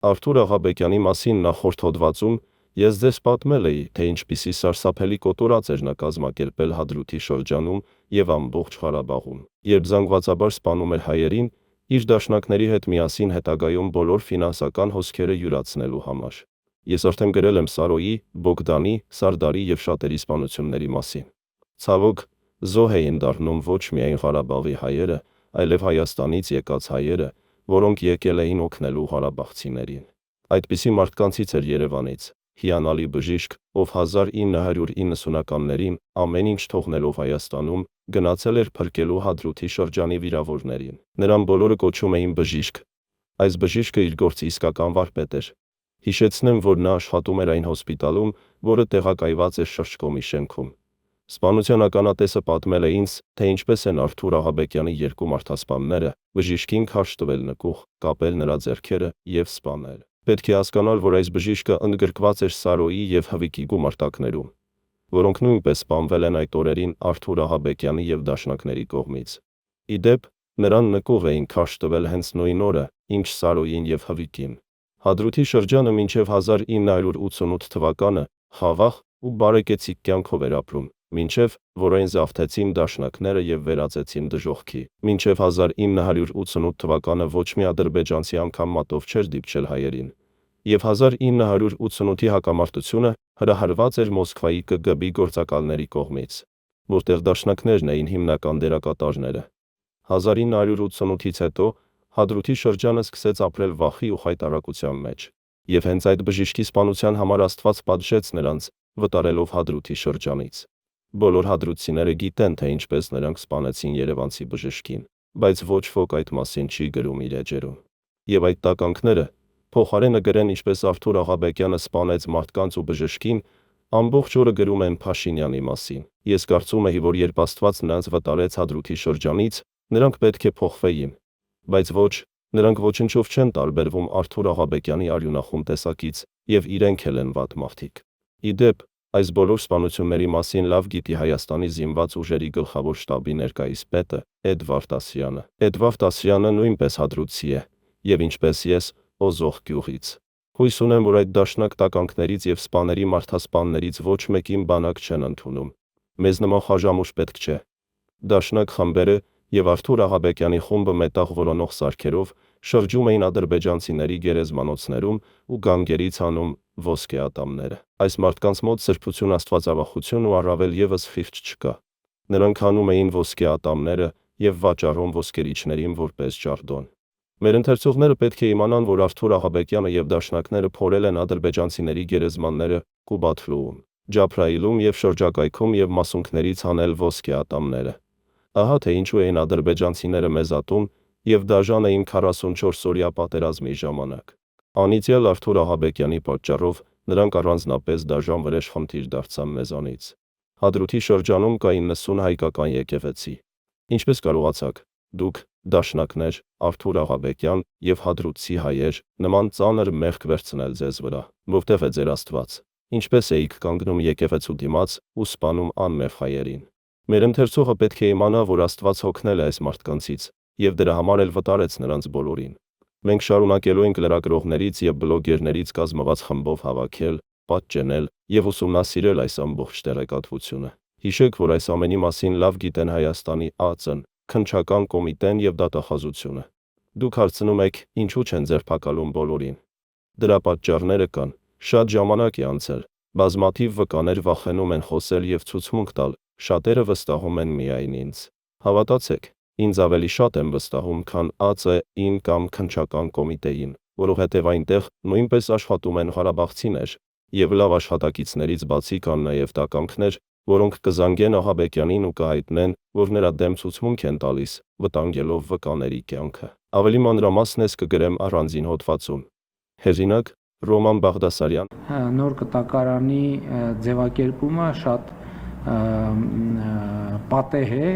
Արթուր Աղաբեկյանի մասին նախորդ հոդվածում ես ձեզ պատմել էի, թե ինչպիսի սարսափելի կոտորած էր նա կազմակերպել Հադրութի շրջանում և ամբողջ Ղարաբաղում, երբ զանգվածաբար սպանում էր հայերին, իր դաշնակների հետ միասին հետագայում բոլոր ֆինանսական հոսքերը յուրացնելու համար։ Ես արդեն գրել եմ Սարոյի, Բոգդանի, Սարդարի և շատերի սպանությունների մասին։ Ցավոք, զոհ էին դառնում ոչ միայն Ղարաբաղի հայերը, այլև Հայաստանից եկած հայերը, որոնք եկել էին օգնելու ղարաբաղցիներին։ Այդպիսի մարդկանցից էր Երևանից հիանալի բժիշկ, ով 1990-ականներին ամեն ինչ թողնելով Հայաստանում, գնացել էր փրկելու Հադրութի շրջանի վիրավորներին։ Նրան բոլորը կոչում էին բժիշկ։ Այս բժիշկը իր գործի իսկական վարպետ էր։ Հիշեցնեմ, որ նա աշխատում էր այն հոսպիտալում, որը տեղակայված էր Շրջկոմի շենքում։ Սպանության ականատեսը պատմել է ինձ, թե ինչպես են Արթուր Աղաբեկյանի երկու մարդասպանները բժիշկին քարշ տվել նկուղ, կապել նրա ձեռքերը և սպանել։ Պետք է հասկանալ, որ այս բժիշկը ընդգրկված էր Սարոյի և Հվիկի գումարտակներում, որոնք նույնպես սպանվել են այդ օրերին Արթուր Աղաբեկյանի և դաշնակների կողմից։ Ի դեպ, նրան նկուղ էին քարշ տվել հենց նույն օրը, ինչ Սարոյին և Հվիկին։ Հադրութի շրջանը մինչև 1988 թվականը խաղաղ ու բարեկեցիկ կյանքով էր ապրում, մինչև որ այն զավթեցին դաշնակները և վերածեցին դժոխքի։ Մինչև 1988 թվականը ոչ մի ադրբեջանցի անգամ մատով չէր դիպչել հայերին, և 1988-ի հակամարտությունը հրահրված էր Մոսկվայի ԿԳԲ գործակալների կողմից, որտեղ դաշնակներն էին հիմնական դերակատարները։ 1988-ից հետո Հադրութի շրջանը սկսեց ապրել վախի ու խայտառակության մեջ, և հենց այդ բժիշկի սպանության համար Աստված պատժեց նրանց, վտարելով Հադրութի շրջանից։ Բոլոր հադրութցիները գիտեն, թե ինչպես նրանք սպանեցին երևանցի բժշկին, բայց ոչ ոք այդ մասին չի գրում իր էջերում։ Եվ այդ տականքները փոխարենը գրեն, ինչպես Արթուր Աղաբեկյանը սպանեց մարդկանց ու բժշկին, ամբողջ օրը գրում են Փաշինյանի մասին։ Ես կարծում էի, որ երբ Աստված նրանց վտարեց Հադրութի շրջանից, նրանք պետք է փոխվեին, բայց ոչ, նրանք ոչնչով չեն տարբերվում Արթուր Աղաբեկյանի արյունախում տեսակից, և իրենք էլ են վատ մարդիկ։ Ի դեպ, այս բոլոր սպանությունների մասին լավ գիտի Հայաստանի զինված ուժերի գլխավոր շտաբի ներկայիս պետը Էդվարդ Ասրյանը։ Էդվարդ Ասրյանը նույնպես հադրութցի է, և ինչպես ես, Օզող գյուղից։ Հույս ունեմ, որ այդ դաշնակ տականքներից և սպաների մարդասպաններից ոչ մեկին բանակ չեն ընդունում։ Մեզ նման խաժամուշ պետք չէ։ Դաշնակ խմբերը և Արթուր Աղաբեկյանի խումբը մետաղ որոնող սարքերով շրջում էին ադրբեջանցիների գերեզմանոցներում ու գանգերից հանում ոսկե ատամները։ Այս մարդկանց մոտ սրբություն, աստվածավախություն ու առավել ևս խիղճ չկա։ Նրանք հանում էին ոսկե ատամները և վաճառում ոսկերիչներին որպես ջարդոն։ Մեր ընթերցողները պետք է իմանան, որ Արթուր Աղաբեկյանը և դաշնակները փորել են ադրբեջանցիների գերեզմանները Կուբաթլուում, Ջաբրայիլում և շրջակայքում և մասունքներից հանել ոսկե ատամները։ Ահա թե ինչու էին ադրբեջանցիները մեզ ատում և դաժան էին 44-օրյա պատերազմի ժամանակ։ Անիծյալ Արթուր Աղաբեկյանի պատճառով նրանք առանձնապես դաժան վրեժխնդիր դարձան մեզանից։ Հադրութի շրջանում կա 90 հայկական եկեղեցի։ Ինչպես կարողացաք դուք, դաշնակներ, Արթուր Աղաբեկյան և հադրութցի հայեր, նման ծանր մեղք վերցնել ձեզ վրա, որտեղ է ձեր Աստված։ Ինչպես էիք կանգնում եկեղեցու դիմաց ու սպանում անմեղ հայերին։ Մեր ընթերցողը պետք է իմանա, որ Աստված հոգնել է այս մարդկանցից և դրա համար էլ վտարեց նրանց բոլորին։ Մենք շարունակելու ենք լրագրողներից և բլոգերներից կազմված խմբով հավաքել, պատճենել և ուսումնասիրել այս ամբողջ տեղեկատվությունը։ Հիշեք, որ այս ամենի մասին լավ գիտեն Հայաստանի ԱԾ-ն, Քննչական կոմիտեն և դատախազությունը։ Դուք հարցնում եք, ինչու չեն ձերբակալում բոլորին։ Դրա պատճառները կան։ Շատ ժամանակ է անցել, բազմաթիվ վկաներ վախենում են խոսել և ցուցմունք տալ, շատերը վստահում են միայն ինձ։ Հավատացեք, ինձ ավելի շատ եմ վստահում, քան ԱԾ-ին կամ Քննչական կոմիտեին, որովհետև այնտեղ նույնպես աշխատում են ղարաբաղցիներ, և լավ աշխատակիցներից բացի կան նաև տականքներ, որոնք կզանգեն Աղաբեկյանին ու կհայտնեն, որ նրա դեմ ցուցմունք են տալիս, վտանգելով վկաների կյանքը։ Ավելի մանրամասն ես կգրեմ առանձին հոդվածում։ Հեղինակ Ռոման Բաղդասարյան։ Նոր կտակարանի ձևակերպումը շատ պատեհ է,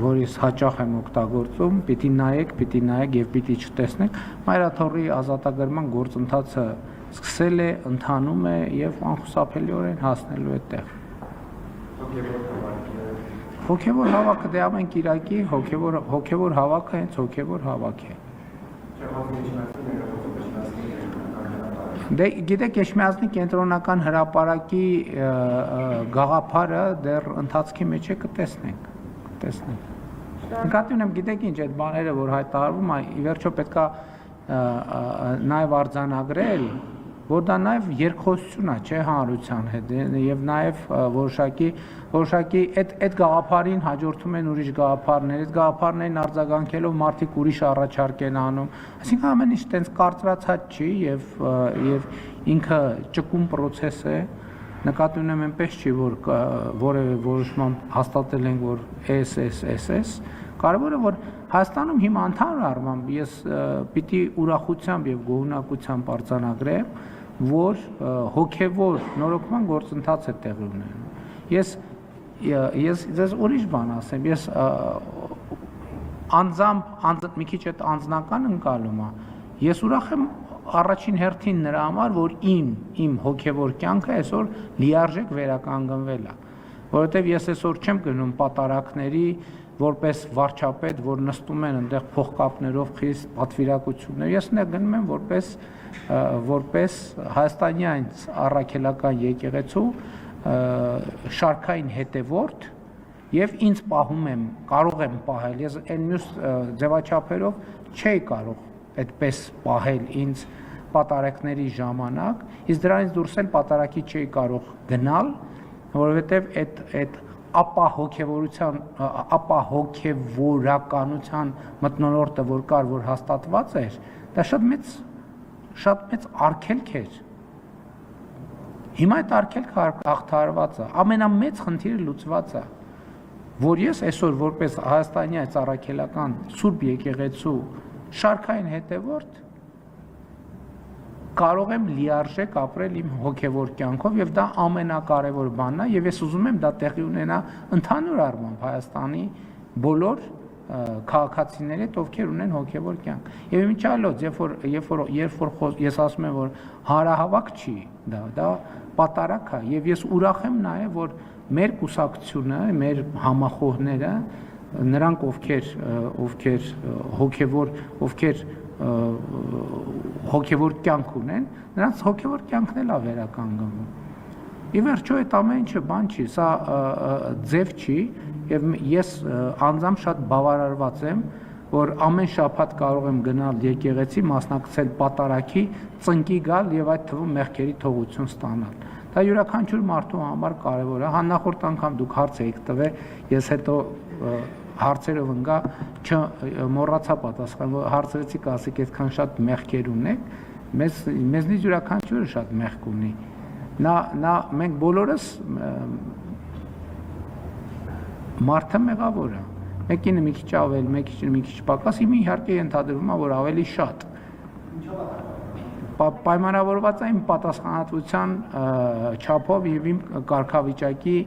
որից հաճախ եմ օգտագործում, պիտի նայեք և պիտի չտեսնեք։ Մայրաթոռի ազատագրման գործընթացը սկսել է, ընթանում է և անխուսափելիորեն հասնելու է տեղ։ Հոգևոր հավաքը դե ամեն կիրակի հոգևոր հավաքը հենց հոգևոր հավաք է։ Դե գիտեք, Էջմիածնի կենտրոնական հրապարակի գաղափարը դեռ ընթացքի մեջ է կտեսնենք։ Նկատի ունեմ, գիտեք ինչ, այդ բաները, որ հայտարարվում է, ի վերջո պետքա նաև արձանագրել, որ դա նաև երկխոսություն է, չէ, հանրության հետ, եւ նաև որոշակի այդ գաղափարին հաջորդում են ուրիշ գաղափարներ, այդ գաղափարներին արձագանքելով մարդիկ ուրիշ առաջարկ են անում, այսինքն ամեն ինչ տենց կարծրացած չի եւ ինքը ճկուն process է, նկատի ունեմ այնպես չի, որ որևէ որոշմամբ հաստատել ենք, որ SS, կարևորը որ Հայաստանում հիմա ընդհանուր առմամբ ես պիտի ուրախությամբ եւ գոհունակությամբ արձանագրեմ, որ հոգեվոր նորոգման գործընթաց է տեղի ունենում։ Ես ձեզ ուրիշ բան ասեմ, ես անձամբ մի քիչ այդ անձնական ընկալումը, ես ուրախ եմ առաջին հերթին նրա համար, որ իմ հոգեվոր կյանքը այսօր լիարժեք վերականգնվել է, որովհետեւ ես այսօր չեմ գնում պատարակների որպես վարչապետ, որ նստում են այնտեղ փողկապներով խիստ պատվիրակություններ, ես նա գնում եմ որպես հայաստանյան առաքելական եկեղեցու շարքային հետևորդ եւ ինձ պահում եմ, կարող եմ պահել, ես այն մյուս ձևաչափերով չէի կարող այդպես պահել ինձ պատարակների ժամանակ, իսկ դրանից դուրս էլ պատարակի չէի կարող գնալ, որովհետեւ այդ ապա հոգևորականության մթնոլորտը, որ կար, որ հաստատված էր, դա շատ մեծ արգելք էր։ Հիմա այդ արգելքը հաղթահարված է, ամենամեծ խնդիրը լուծված է, որ ես այսօր որպես հայաստանյա առաքելական Սուրբ եկեղեցու շարքային հետևորդ կարող եմ լիարժեք ապրել իմ հոգևոր կյանքով եւ դա ամենակարևոր բանն է եւ ես ուզում եմ դա տեղի ունենա ընդհանուր առմամբ Հայաստանի բոլոր քաղաքացիների հետ, ովքեր ունեն հոգևոր կյանք։ Եվ իմիջիալոց, երբ որ ես ասում եմ, որ հանրահավաք չի, դա պատարակ է եւ ես ուրախ եմ նաեւ, որ մեր կուսակցությունը, մեր համախոհները, նրանք ովքեր հոգևոր կյանք ունեն, նրանց հոգևոր կյանքն էլ է վերականգնվում։ Ի վերջո այդ ամեն ինչը բան չի, սա ձև չի եւ ես անձամբ շատ բավարարված եմ, որ ամեն շաբաթ կարող եմ գնալ եկեղեցի, մասնակցել պատարակի, ծնկի գալ եւ այդ թվում մեղքերի թողություն ստանալ։ Դա յուրաքանչյուր մարդու համար կարեւոր է։ Նախորդ անգամ դուք հարց եք տվել, ես հետո հարցերով ընկա, մոռացա պատասխանել, հարցրեցիք, ասեք, այդքան շատ մեղքեր ունեք, մեզնից յուրաքանչյուրը շատ մեղք ունի։ Մենք բոլորս մարդը մեղավոր է։ Մեկինը մի քիչ ավել, մեկինը մի քիչ պակաս, իմ իհարկե ենթադրվում է, որ ավելի շատ։ Պայմանավորված է իմ պատասխանատվության չափով եւ իմ կարգավիճակի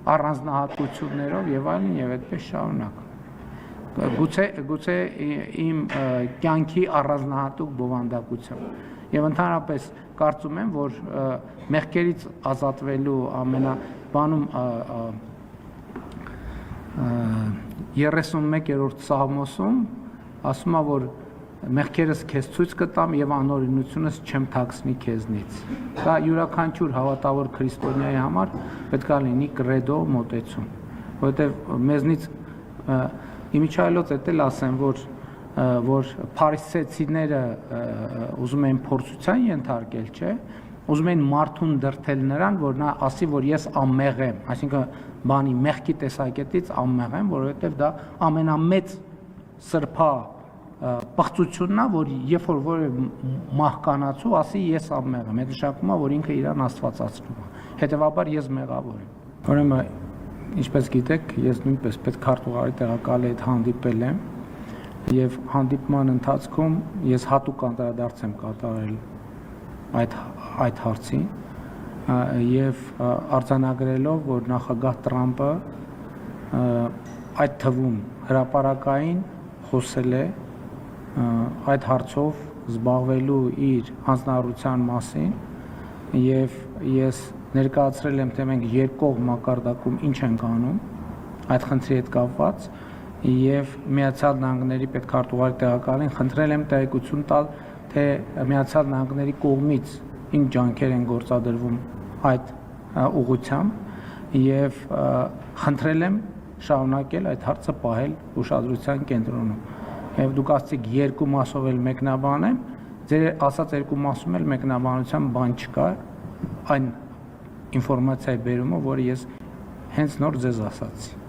առանձնահատկություններով եւ այլն եւ այդպես շարունակ։ Գուցե իմ կյանքի առանձնահատուկ բովանդակությամբ եւ ընդհանրապես կարծում եմ, որ մեղքերից ազատվելու ամենաբանում 31-րդ Սաղմոսում ասում է, որ մեղքերս քեզ ցույց կտամ եւ անօրինությունս չեմ թաքցնի քեզնից։ Դա յուրաքանչյուր հավատավոր քրիստոնյայի համար պետք է լինի կրեդո մոտեցում, որովհետեւ մեզնից իմիջիալոց էլ ասեմ, որ փարիսեցիները ուզում են փորձության ենթարկել, չէ, ուզում են մարդուն դրթել նրան, որ նա ասի, որ ես անմեղ եմ, այսինքն բանի մեղքի տեսակետից անմեղ եմ, որովհետեւ դա ամենամեծ սրբա պղծությունն է, որ երբ որ որևէ մահկանացու ասի ես անմեղ եմ, այդ նշանակում է, որ ինքը իրան աստվածացնում է։ Հետևաբար ես մեղավոր եմ։ Ուրեմն, ինչպես գիտեք, ես նույնպես պետքարտուղարի տեղակալի հետ հանդիպել եմ եւ հանդիպման ընթացքում ես հատուկ անդրադարձ եմ կատարել այդ հարցին եւ արձանագրելով, որ նախագահ Տրամպը այդ թվում հրապարակային խոսել է այդ հարցով զբաղվելու իր հանձնարարության մասին եւ ես ներկայացրել եմ, թե մենք երկկողմ մակարդակում ինչ ենք անում այդ խնդրի հետ կապված եւ Միացյալ Նահանգների պետքարտուղարի տեղակալին խնդրել եմ տեղեկություն տալ, թե Միացյալ Նահանգների կողմից ինչ ջանքեր են գործադրվում այդ ուղղությամբ եւ խնդրել եմ շարունակել այդ հարցը պահել ուշադրության կենտրոնում։ Եվ դուք ասացիք երկու մասով էլ մեկնաբանեմ, ձեր ասած երկու մասում էլ մեկնաբանության բան չկա, այն ինֆորմացիայի բերումը, որը ես հենց նոր ձեզ ասացի։